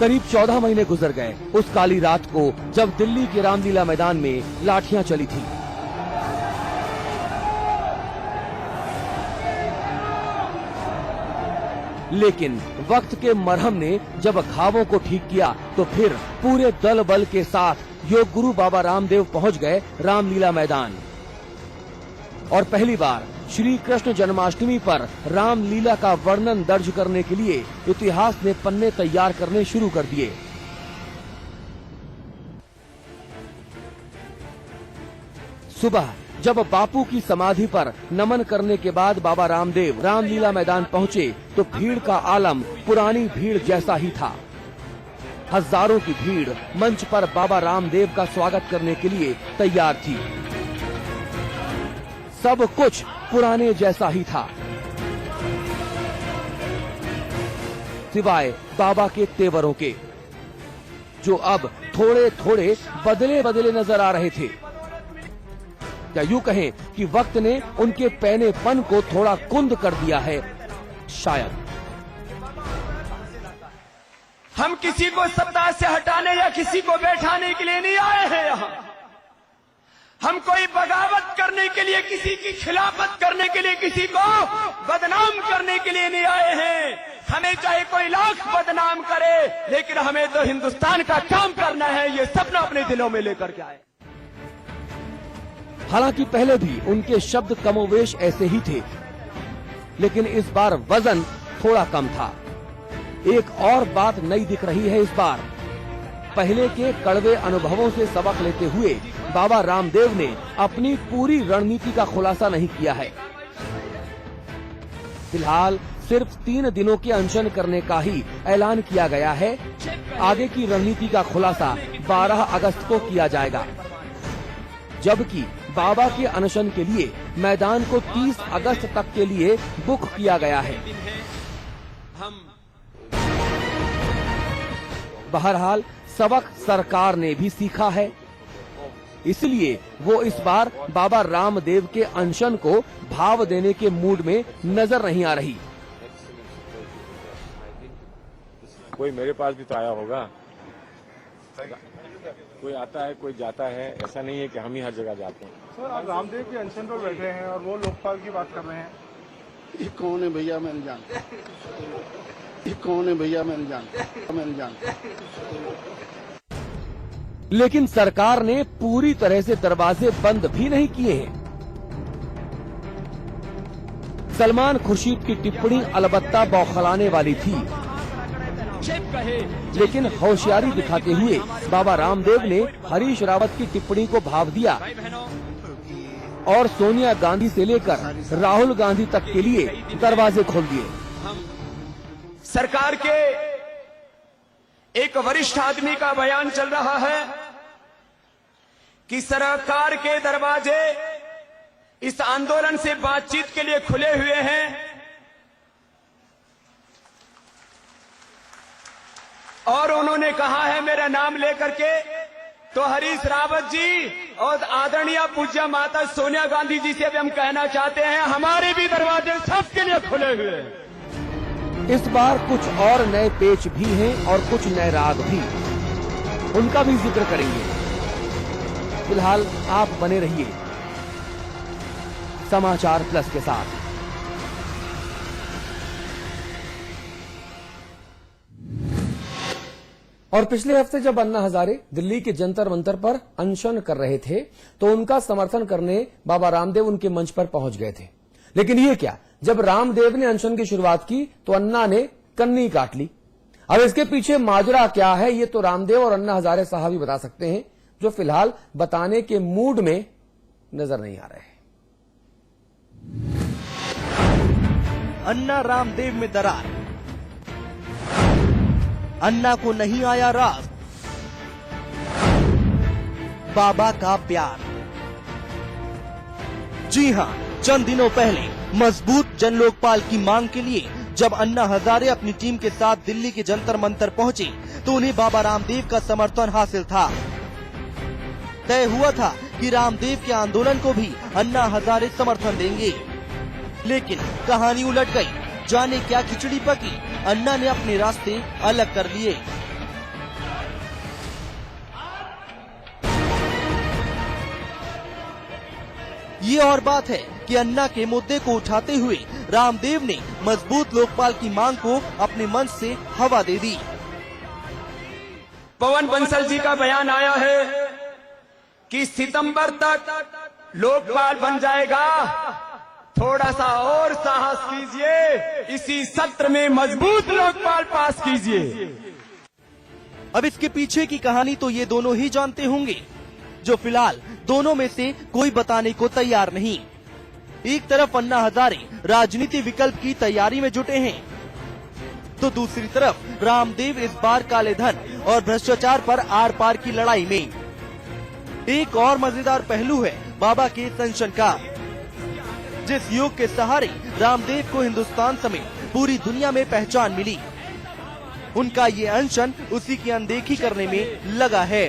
करीब 14 महीने गुजर गए उस काली रात को जब दिल्ली के रामलीला मैदान में लाठियां चली थी। लेकिन वक्त के मरहम ने जब घावों को ठीक किया तो फिर पूरे दल बल के साथ योग गुरु बाबा रामदेव पहुंच गए रामलीला मैदान और पहली बार श्री कृष्ण जन्माष्टमी पर रामलीला का वर्णन दर्ज करने के लिए इतिहास ने पन्ने तैयार करने शुरू कर दिए। सुबह जब बापू की समाधि पर नमन करने के बाद बाबा रामदेव रामलीला मैदान पहुंचे तो भीड़ का आलम पुरानी भीड़ जैसा ही था। हजारों की भीड़ मंच पर बाबा रामदेव का स्वागत करने के लिए तैयार थी। सब कुछ पुराने जैसा ही था सिवाय बाबा के तेवरों के, जो अब थोड़े थोड़े बदले बदले नजर आ रहे थे। या यूं कहें कि वक्त ने उनके पैनेपन को थोड़ा कुंद कर दिया है शायद। हम किसी को सत्ता से हटाने या किसी को बैठाने के लिए नहीं आए हैं यहाँ। हम कोई बगावत करने के लिए, किसी की खिलाफत करने के लिए, किसी को बदनाम करने के लिए नहीं आए हैं। हमें चाहे कोई लाख बदनाम करे, लेकिन हमें तो हिंदुस्तान का काम करना है, ये सपना अपने दिलों में लेकर के आए। हालांकि पहले भी उनके शब्द कमोवेश ऐसे ही थे, लेकिन इस बार वजन थोड़ा कम था। एक और बात नई दिख रही है इस बार। पहले के कड़वे अनुभवों से सबक लेते हुए बाबा रामदेव ने अपनी पूरी रणनीति का खुलासा नहीं किया है। फिलहाल सिर्फ 3 दिनों के अनशन करने का ही ऐलान किया गया है। आगे की रणनीति का खुलासा 12 अगस्त को किया जाएगा, जबकि बाबा के अनशन के लिए मैदान को 30 अगस्त तक के लिए बुक किया गया है। बहरहाल सबक सरकार ने भी सीखा है, इसलिए वो इस बार बाबा रामदेव के अनशन को भाव देने के मूड में नजर नहीं आ रही। कोई मेरे पास भी तो आया होगा, कोई आता है कोई जाता है, ऐसा नहीं है कि हम ही हर जगह जाते हैं। सर, आप रामदेव के अनशन पर बैठे हैं और वो लोकपाल की बात कर रहे हैं। ये कौन है भैया, मैं नहीं जानता। ये कौन है भैया, मैं नहीं जानता, मैं नहीं जानता। लेकिन सरकार ने पूरी तरह से दरवाजे बंद भी नहीं किए हैं। सलमान खुर्शीद की टिप्पणी अलबत्ता बौखलाने वाली थी, लेकिन होशियारी दिखाते हुए बाबा रामदेव ने हरीश रावत की टिप्पणी को भाव दिया और सोनिया गांधी से लेकर राहुल गांधी तक के लिए दरवाजे खोल दिए। सरकार के एक वरिष्ठ आदमी का बयान चल रहा है कि सरकार के दरवाजे इस आंदोलन से बातचीत के लिए खुले हुए हैं और उन्होंने कहा है मेरा नाम लेकर के, तो हरीश रावत जी और आदरणीय पूज्य माता सोनिया गांधी जी से भी हम कहना चाहते हैं हमारे भी दरवाजे सबके लिए खुले हुए हैं। इस बार कुछ और नए पेच भी हैं और कुछ नए राग भी, उनका भी जिक्र करेंगे। फिलहाल आप बने रहिए समाचार प्लस के साथ। और पिछले हफ्ते जब अन्ना हजारे दिल्ली के जंतर मंतर पर अनशन कर रहे थे तो उनका समर्थन करने बाबा रामदेव उनके मंच पर पहुंच गए थे। लेकिन ये क्या, जब रामदेव ने अनशन की शुरुआत की तो अन्ना ने कन्नी काट ली। अब इसके पीछे माजरा क्या है, ये तो रामदेव और अन्ना हजारे साहब ही बता सकते हैं, जो फिलहाल बताने के मूड में नजर नहीं आ रहे हैं। अन्ना रामदेव में दरार, अन्ना को नहीं आया रास, बाबा का प्यार। जी हां, चंद दिनों पहले मजबूत जन लोकपाल की मांग के लिए जब अन्ना हजारे अपनी टीम के साथ दिल्ली के जंतर मंतर पहुंचे तो उन्हें बाबा रामदेव का समर्थन हासिल था। तय हुआ था कि रामदेव के आंदोलन को भी अन्ना हजारे समर्थन देंगे, लेकिन कहानी उलट गई। जाने क्या खिचड़ी पकी, अन्ना ने अपने रास्ते अलग कर लिए। ये और बात है कि अन्ना के मुद्दे को उठाते हुए रामदेव ने मजबूत लोकपाल की मांग को अपने मंच से हवा दे दी। पवन बंसल जी का बयान आया है कि सितंबर तक लोकपाल बन जाएगा। थोड़ा सा और साहस कीजिए, इसी सत्र में मजबूत लोकपाल पास कीजिए। अब इसके पीछे की कहानी तो ये दोनों ही जानते होंगे, जो फिलहाल दोनों में से कोई बताने को तैयार नहीं। एक तरफ अन्ना हजारे राजनीति विकल्प की तैयारी में जुटे हैं, तो दूसरी तरफ रामदेव इस बार काले धन और भ्रष्टाचार पर आर पार की लड़ाई में। एक और मजेदार पहलू है बाबा के अनशन का, जिस योग के सहारे रामदेव को हिंदुस्तान समेत पूरी दुनिया में पहचान मिली। उनका ये अनशन उसी की अनदेखी करने में लगा है।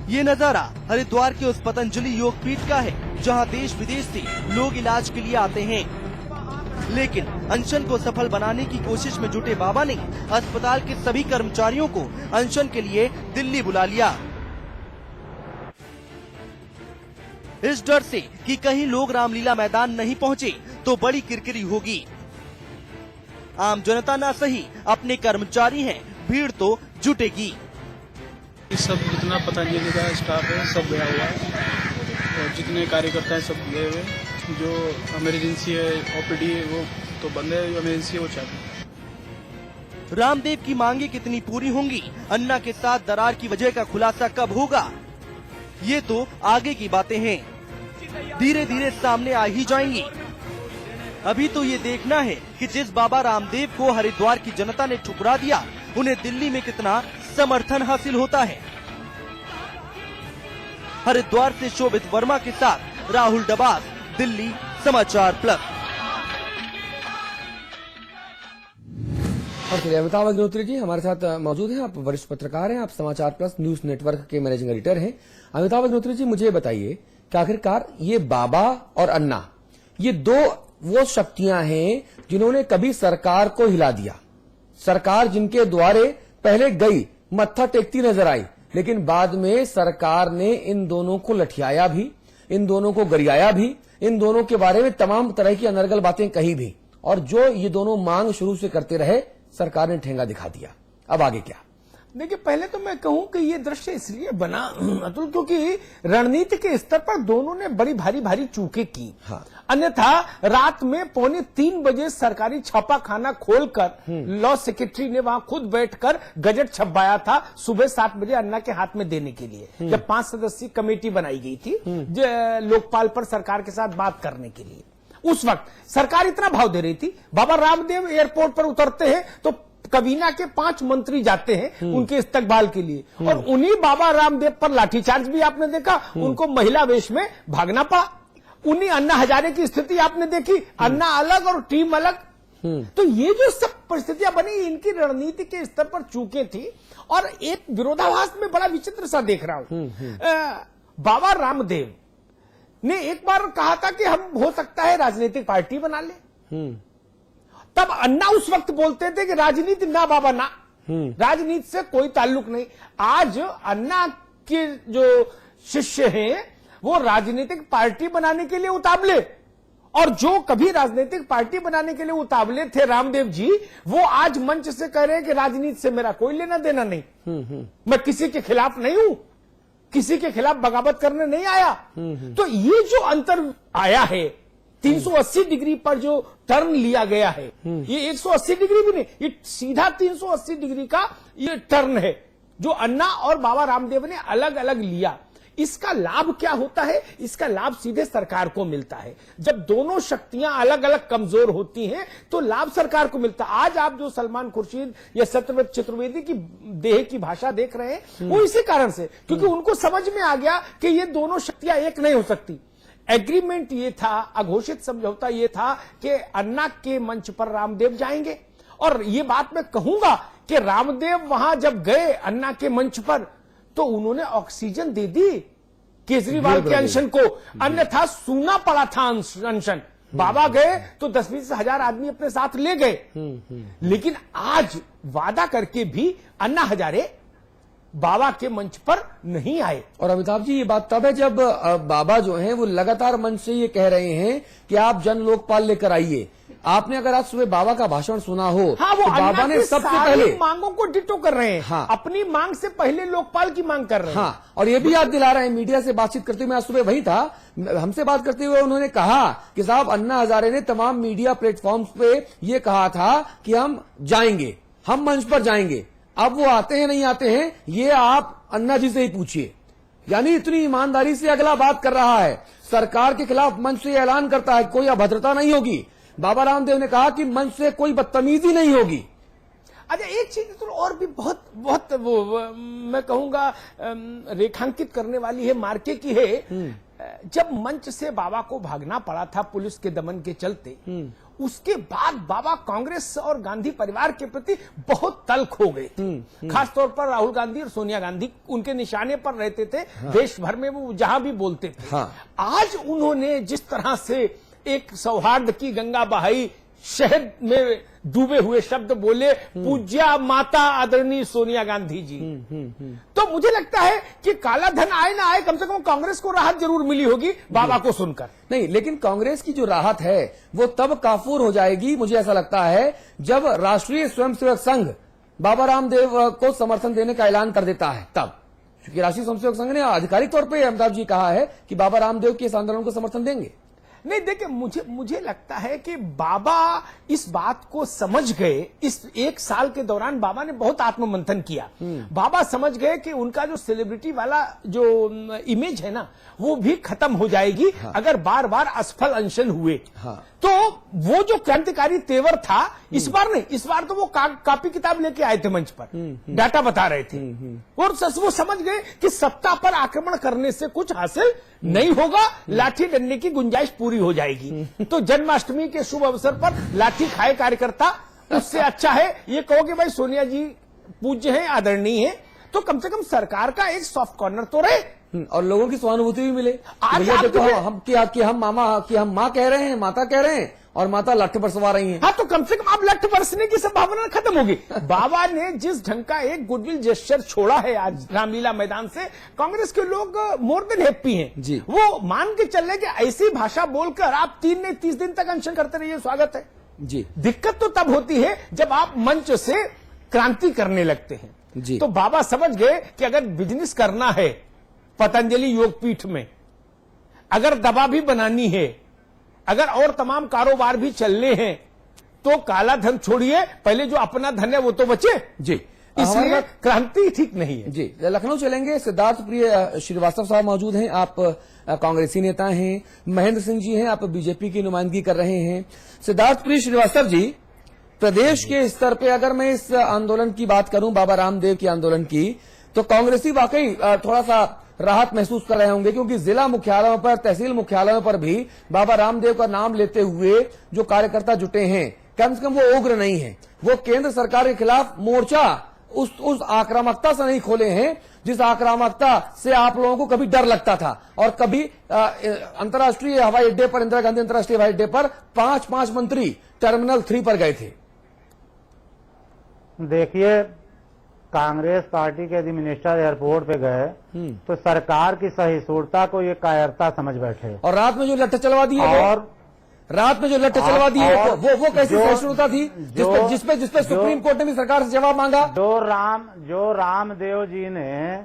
ये नजारा हरिद्वार के उस पतंजलि योग पीठ का है, जहां देश विदेश से लोग इलाज के लिए आते हैं। लेकिन अनशन को सफल बनाने की कोशिश में जुटे बाबा ने अस्पताल के सभी कर्मचारियों को अनशन के लिए दिल्ली बुला लिया, इस डर से कि कहीं लोग रामलीला मैदान नहीं पहुंचे तो बड़ी किरकिरी होगी। आम जनता ना सही, अपने कर्मचारी हैं, भीड़ तो जुटेगी। सब जितना पतंजलि का स्टाफ है सब गया हुआ है, और जितने कार्यकर्ता हैं सब गए हुए। जो इमरजेंसी है, ओपीडी है, वो तो बंद है, जो इमरजेंसी है वो चालू है। रामदेव की मांगे कितनी पूरी होंगी, अन्ना के साथ दरार की वजह का खुलासा कब होगा, ये तो आगे की बातें हैं, धीरे धीरे सामने आ ही जाएंगी। अभी तो ये देखना है कि जिस बाबा रामदेव को हरिद्वार की जनता ने ठुकरा दिया, उन्हें दिल्ली में कितना समर्थन हासिल होता है। हरिद्वार से शोभित वर्मा के साथ राहुल डबास, दिल्ली समाचार प्लस। और चलिए अमिताभ अग्निहोत्री जी हमारे साथ मौजूद हैं। आप वरिष्ठ पत्रकार हैं, आप समाचार प्लस न्यूज नेटवर्क के मैनेजिंग एडिटर हैं। अमिताभ अग्निहोत्री जी, मुझे बताइए कि आखिरकार ये बाबा और अन्ना, ये दो वो शक्तियां हैं जिन्होंने कभी सरकार को हिला दिया। सरकार जिनके द्वारे पहले गई, मत्था टेकती नजर आई, लेकिन बाद में सरकार ने इन दोनों को लठियाया भी, इन दोनों को गरियाया भी, इन दोनों के बारे में तमाम तरह की अनर्गल बातें कही भी, और जो ये दोनों मांग शुरू से करते रहे, सरकार ने ठेंगा दिखा दिया। अब आगे क्या? देखिए, पहले तो मैं कहूं कि ये दृश्य इसलिए बना अतुल, क्योंकि रणनीति के स्तर पर दोनों ने बड़ी भारी भारी चूकें की। हाँ। अन्यथा रात में 2:45 बजे सरकारी छापाखाना खोलकर लॉ सेक्रेटरी ने वहां खुद बैठकर गजट छपवाया था, सुबह 7 बजे अन्ना के हाथ में देने के लिए, जब 5 सदस्यीय कमेटी बनाई गई थी लोकपाल पर सरकार के साथ बात करने के लिए। उस वक्त सरकार इतना भाव दे रही थी। बाबा रामदेव एयरपोर्ट पर उतरते हैं तो कबीना के 5 मंत्री जाते हैं उनके इस्तकबाल के लिए, और उन्हीं बाबा रामदेव पर लाठीचार्ज भी आपने देखा, उनको महिला वेश में भागना पड़ा। उन्हीं अन्ना हजारे की स्थिति आपने देखी, अन्ना अलग और टीम अलग। तो ये जो सब परिस्थितियां बनी, इनकी रणनीति के स्तर पर चूके थी। और एक विरोधाभास में बड़ा विचित्र सा देख रहा हूं, बाबा रामदेव ने एक बार कहा था कि हम हो सकता है राजनीतिक पार्टी बना ले, तब अन्ना उस वक्त बोलते थे कि राजनीति ना बाबा ना, राजनीति से कोई ताल्लुक नहीं। आज अन्ना के जो शिष्य हैं वो राजनीतिक पार्टी बनाने के लिए उतावले, और जो कभी राजनीतिक पार्टी बनाने के लिए उतावले थे रामदेव जी, वो आज मंच से कह रहे हैं कि राजनीति से मेरा कोई लेना देना नहीं, मैं किसी के खिलाफ नहीं हूं, किसी के खिलाफ बगावत करने नहीं आया। तो ये जो अंतर आया है, 380 डिग्री पर जो टर्न लिया गया है, ये 180 डिग्री भी नहीं, ये सीधा 380 डिग्री का ये टर्न है जो अन्ना और बाबा रामदेव ने अलग अलग लिया। इसका लाभ क्या होता है? इसका लाभ सीधे सरकार को मिलता है। जब दोनों शक्तियां अलग अलग कमजोर होती हैं तो लाभ सरकार को मिलता है। आज आप जो सलमान खुर्शीद या सत्यव्रत चतुर्वेदी की देह की भाषा देख रहे हैं, वो इसी कारण से, क्योंकि उनको समझ में आ गया कि ये दोनों शक्तियां एक नहीं हो सकती। एग्रीमेंट ये था, अघोषित समझौता ये था कि अन्ना के मंच पर रामदेव जाएंगे। और ये बात मैं कहूंगा कि रामदेव वहां जब गए अन्ना के मंच पर, तो उन्होंने ऑक्सीजन दे दी केजरीवाल के अनशन को, अन्यथा सूना पड़ा था अनशन। बाबा गए तो 10-20 हजार आदमी अपने साथ ले गए, लेकिन आज वादा करके भी अन्ना हजारे बाबा के मंच पर नहीं आए। और अमिताभ जी, ये बात तब है जब बाबा जो हैं वो लगातार मंच से ये कह रहे हैं कि आप जन लोकपाल लेकर आइए। आपने अगर आज सुबह बाबा का भाषण सुना हो, हाँ, वो तो बाबा अन्ना ने की सबसे सारी पहले मांगों को डिटो कर रहे हैं। हाँ। अपनी मांग से पहले लोकपाल की मांग कर रहे हैं। हाँ, और ये भी याद दिला रहे हैं, मीडिया से बातचीत करते हुए, मैं आज सुबह वही था, हमसे बात करते हुए उन्होंने कहा कि साहब अन्ना हजारे ने तमाम मीडिया प्लेटफॉर्म्स पे ये कहा था कि हम जाएंगे, हम मंच पर जाएंगे। अब वो आते हैं नहीं आते हैं, ये आप अन्ना जी से ही पूछिए। यानी इतनी ईमानदारी से अगला बात कर रहा है, सरकार के खिलाफ मंच से ऐलान करता है कोई अभद्रता नहीं होगी। बाबा रामदेव ने कहा कि मंच से कोई बदतमीजी नहीं होगी। अच्छा, एक चीज तो और भी बहुत बहुत वो मैं कहूंगा रेखांकित करने वाली है, मार्के की है। जब मंच से बाबा को भागना पड़ा था पुलिस के दमन के चलते, उसके बाद बाबा कांग्रेस और गांधी परिवार के प्रति बहुत तल्ख हो गए थे। खासतौर पर राहुल गांधी और सोनिया गांधी उनके निशाने पर रहते थे। हाँ। देश भर में वो जहां भी बोलते थे। हाँ। आज उन्होंने जिस तरह से एक सौहार्द की गंगा बहाई, शहद में डूबे हुए शब्द बोले, पूज्या माता आदरणीय सोनिया गांधी जी, तो मुझे लगता है कि काला धन आए ना आए, कम से कम कांग्रेस को राहत जरूर मिली होगी बाबा को सुनकर। नहीं, लेकिन कांग्रेस की जो राहत है वो तब काफूर हो जाएगी, मुझे ऐसा लगता है, जब राष्ट्रीय स्वयंसेवक संघ बाबा रामदेव को समर्थन देने का ऐलान कर देता है तब। क्योंकि राष्ट्रीय स्वयंसेवक संघ ने आधिकारिक तौर पर अमिताभ जी कहा है कि बाबा रामदेव के इस आंदोलन को समर्थन देंगे। नहीं, देखिए, मुझे लगता है कि बाबा इस बात को समझ गए। इस एक साल के दौरान बाबा ने बहुत आत्ममंथन किया। बाबा समझ गए कि उनका जो सेलिब्रिटी वाला जो इमेज है ना, वो भी खत्म हो जाएगी। हाँ। अगर बार बार असफल अनशन हुए। हाँ। तो वो जो क्रांतिकारी तेवर था, इस बार नहीं, इस बार तो वो कॉपी किताब लेके आए थे मंच पर, डाटा बता रहे थे। और वो समझ गए कि सत्ता पर आक्रमण करने से कुछ हासिल नहीं होगा, लाठी डंडे की गुंजाइश पूरी हो जाएगी। तो जन्माष्टमी के शुभ अवसर पर लाठी खाए कार्यकर्ता, उससे अच्छा है ये कहो कि भाई सोनिया जी पूज्य हैं, आदरणीय हैं, तो कम से कम सरकार का एक सॉफ्ट कॉर्नर तो रहे और लोगों की सहानुभूति भी मिले। आज देखो, हम माँ कह रहे हैं, माता कह रहे हैं, और माता लठ बरसवा रही हैं। हाँ, तो कम से कम अब लठ बरसने की संभावना खत्म होगी। बाबा ने जिस ढंग का एक गुडविल जेस्चर छोड़ा है आज रामलीला मैदान से, कांग्रेस के लोग मोर देन हैप्पी हैं जी। वो मान के चल रहे कि ऐसी भाषा बोलकर आप 30 दिन तक अनशन करते रहिए, स्वागत है जी। दिक्कत तो तब होती है जब आप मंच से क्रांति करने लगते हैं जी। तो बाबा समझ गए कि अगर बिजनेस करना है पतंजलि योगपीठ में, अगर दवा भी बनानी है, अगर और तमाम कारोबार भी चलने हैं, तो काला धन छोड़िए, पहले जो अपना धन है वो तो बचे जी। इसलिए क्रांति ठीक नहीं है जी। लखनऊ चलेंगे, सिद्धार्थ प्रिय श्रीवास्तव साहब मौजूद हैं, आप कांग्रेसी नेता हैं, महेंद्र सिंह जी हैं, आप बीजेपी की नुमाइंदगी कर रहे हैं। सिद्धार्थ प्रिय श्रीवास्तव जी, प्रदेश के स्तर पे अगर मैं इस आंदोलन की बात करूं, बाबा रामदेव के आंदोलन की, तो कांग्रेसी वाकई थोड़ा सा राहत महसूस कर रहे होंगे, क्योंकि जिला मुख्यालयों पर, तहसील मुख्यालयों पर भी बाबा रामदेव का नाम लेते हुए जो कार्यकर्ता जुटे हैं, कम से कम वो उग्र नहीं है, वो केंद्र सरकार के खिलाफ मोर्चा उस आक्रामकता से नहीं खोले हैं जिस आक्रामकता से आप लोगों को कभी डर लगता था। और कभी अंतर्राष्ट्रीय हवाई अड्डे पर, इंदिरा गांधी अंतर्राष्ट्रीय हवाई अड्डे पर 5 मंत्री टर्मिनल 3 पर गए थे। देखिए, कांग्रेस पार्टी के यदि मिनिस्टर एयरपोर्ट पे गए तो सरकार की सहिष्णुता को ये कायरता समझ बैठे। और रात में जो लठ चलवा दिए, और रात में जो लठ चलवा दिए, वो कैसी सहिष्णुता थी जिसपे सुप्रीम कोर्ट ने भी सरकार से जवाब मांगा। जो रामदेव जी ने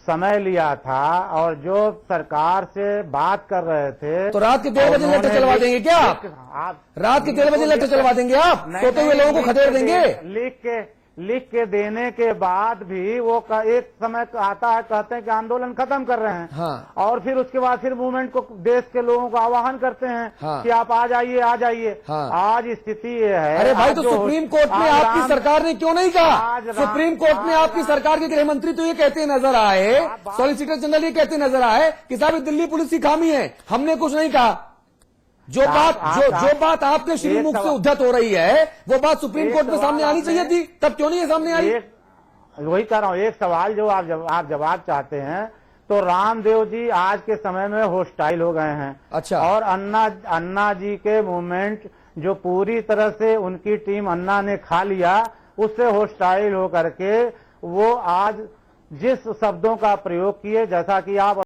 समय लिया था और जो सरकार से बात कर रहे थे, तो रात के 13 बजे लठ चलवा देंगे क्या आप? रात के 13 बजे लठ चलवा देंगे आप? सोते हुए लोगों को खदेड़ देंगे? लिख के देने के बाद भी वो एक समय आता है, कहते हैं कि आंदोलन खत्म कर रहे हैं। हाँ। और फिर उसके बाद फिर मूवमेंट को, देश के लोगों को आह्वान करते हैं। हाँ। कि आप आ जाइए, आ जाइए। हाँ। आज स्थिति ये है। अरे भाई, तो सुप्रीम कोर्ट में आपकी सरकार ने क्यों नहीं कहा? सुप्रीम कोर्ट में आपकी सरकार के गृह मंत्री तो ये कहते नजर आए, सॉलिसिटर जनरल ये कहते नजर आए कि साहब दिल्ली पुलिस की खामी है, हमने कुछ नहीं कहा। जो बात आपके श्री मुख से उद्धत हो रही है, वो बात सुप्रीम कोर्ट में सामने आनी चाहिए थी, तब क्यों नहीं है सामने आई? वही कह रहा हूँ, एक सवाल जो आप जवाब चाहते हैं, तो रामदेव जी आज के समय में होस्टाइल हो गए हैं। अच्छा। और अन्ना जी के मूवमेंट जो पूरी तरह से उनकी टीम अन्ना ने खा लिया, उससे होस्टाइल होकर के वो आज जिस शब्दों का प्रयोग किए, जैसा कि आप